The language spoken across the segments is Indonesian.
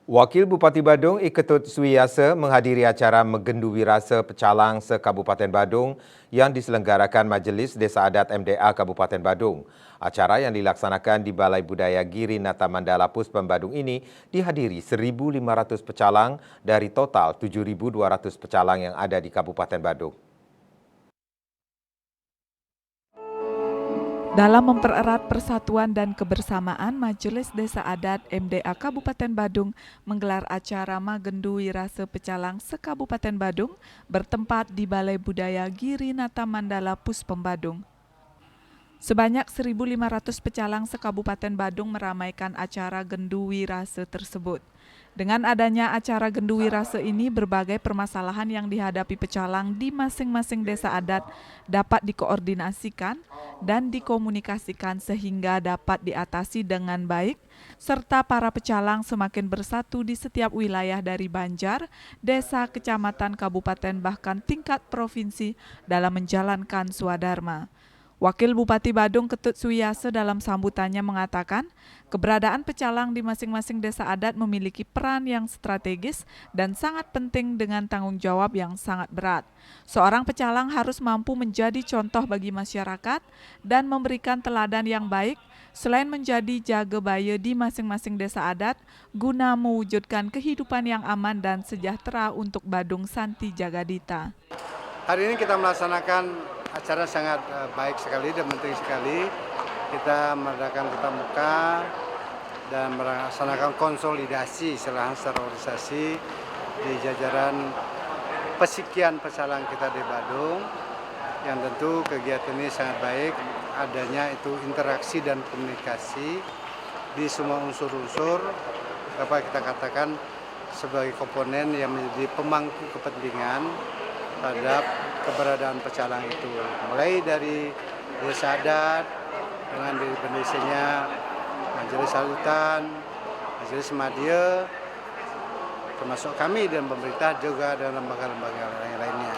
Wakil Bupati Badung Iketut Suiyasa menghadiri acara Megendu Wirasa Pecalang se-Kabupaten Badung yang diselenggarakan Majlis Desa Adat MDA Kabupaten Badung. Acara yang dilaksanakan di Balai Budaya Giri Nata Mandala Puspem Badung ini dihadiri 1.500 pecalang dari total 7.200 pecalang yang ada di Kabupaten Badung. Dalam mempererat persatuan dan kebersamaan, Majelis Desa Adat MDA Kabupaten Badung menggelar acara Magendu Wirasa Pecalang se-Kabupaten Badung bertempat di Balai Budaya Giri Nata Mandala Puspem Badung. Sebanyak 1.500 pecalang se-Kabupaten Badung meramaikan acara Gendu Wirasa tersebut. Dengan adanya acara Gendu Wirasa ini, berbagai permasalahan yang dihadapi pecalang di masing-masing desa adat dapat dikoordinasikan dan dikomunikasikan sehingga dapat diatasi dengan baik, serta para pecalang semakin bersatu di setiap wilayah dari Banjar, desa, kecamatan, kabupaten, bahkan tingkat provinsi dalam menjalankan swadharma. Wakil Bupati Badung Ketut Suiyasa dalam sambutannya mengatakan, keberadaan pecalang di masing-masing desa adat memiliki peran yang strategis dan sangat penting dengan tanggung jawab yang sangat berat. Seorang pecalang harus mampu menjadi contoh bagi masyarakat dan memberikan teladan yang baik, selain menjadi jaga-baya di masing-masing desa adat, guna mewujudkan kehidupan yang aman dan sejahtera untuk Badung Santi Jagadita. Hari ini kita melaksanakan acara sangat baik sekali dan penting sekali. Kita mengadakan tatap muka dan melaksanakan konsolidasi secara organisasi di jajaran pesikian pecalang kita di Badung. Yang tentu kegiatan ini sangat baik, adanya itu interaksi dan komunikasi di semua unsur-unsur, apa kita katakan sebagai komponen yang menjadi pemangku kepentingan terhadap keberadaan pecalang itu, mulai dari desa adat dengan diri pendesanya, majelis salutan, majelis media, termasuk kami dan pemerintah juga dan lembaga-lembaga lainnya.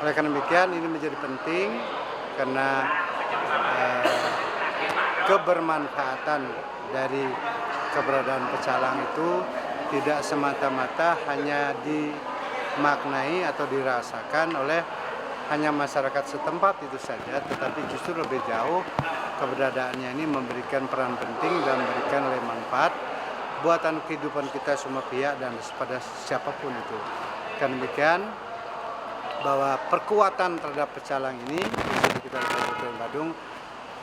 Oleh karena demikian ini menjadi penting karena kebermanfaatan dari keberadaan pecalang itu tidak semata-mata hanya dimaknai atau dirasakan oleh hanya masyarakat setempat itu saja, tetapi justru lebih jauh keberadaannya ini memberikan peran penting dan memberikan nilai manfaat buatan kehidupan kita semua pihak dan pada siapapun itu. Karena demikian bahwa perkuatan terhadap pecalang ini di kita di Kabupaten Badung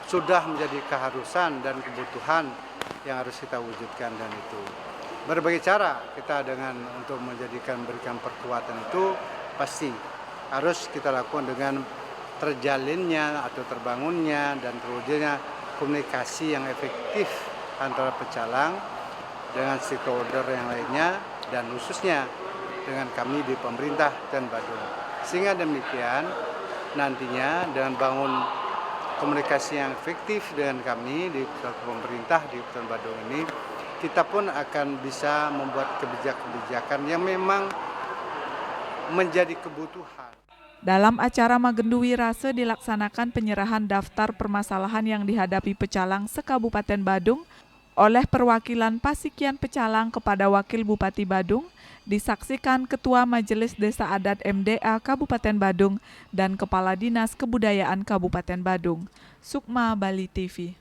sudah menjadi keharusan dan kebutuhan yang harus kita wujudkan, dan itu berbagai cara kita dengan untuk memberikan perkuatan itu pasti harus kita lakukan dengan terjalinnya atau terbangunnya dan terwujudnya komunikasi yang efektif antara pecalang dengan stakeholder yang lainnya dan khususnya dengan kami di pemerintah dan Badung. Sehingga demikian nantinya dengan bangun komunikasi yang efektif dengan kami di pemerintah di Kabupaten Badung ini, kita pun akan bisa membuat kebijakan-kebijakan yang memang menjadi kebutuhan. Dalam acara Magendu Wirasa dilaksanakan penyerahan daftar permasalahan yang dihadapi pecalang se-Kabupaten Badung oleh perwakilan Pasikian Pecalang kepada Wakil Bupati Badung, disaksikan Ketua Majelis Desa Adat MDA Kabupaten Badung dan Kepala Dinas Kebudayaan Kabupaten Badung. Sukma Bali TV.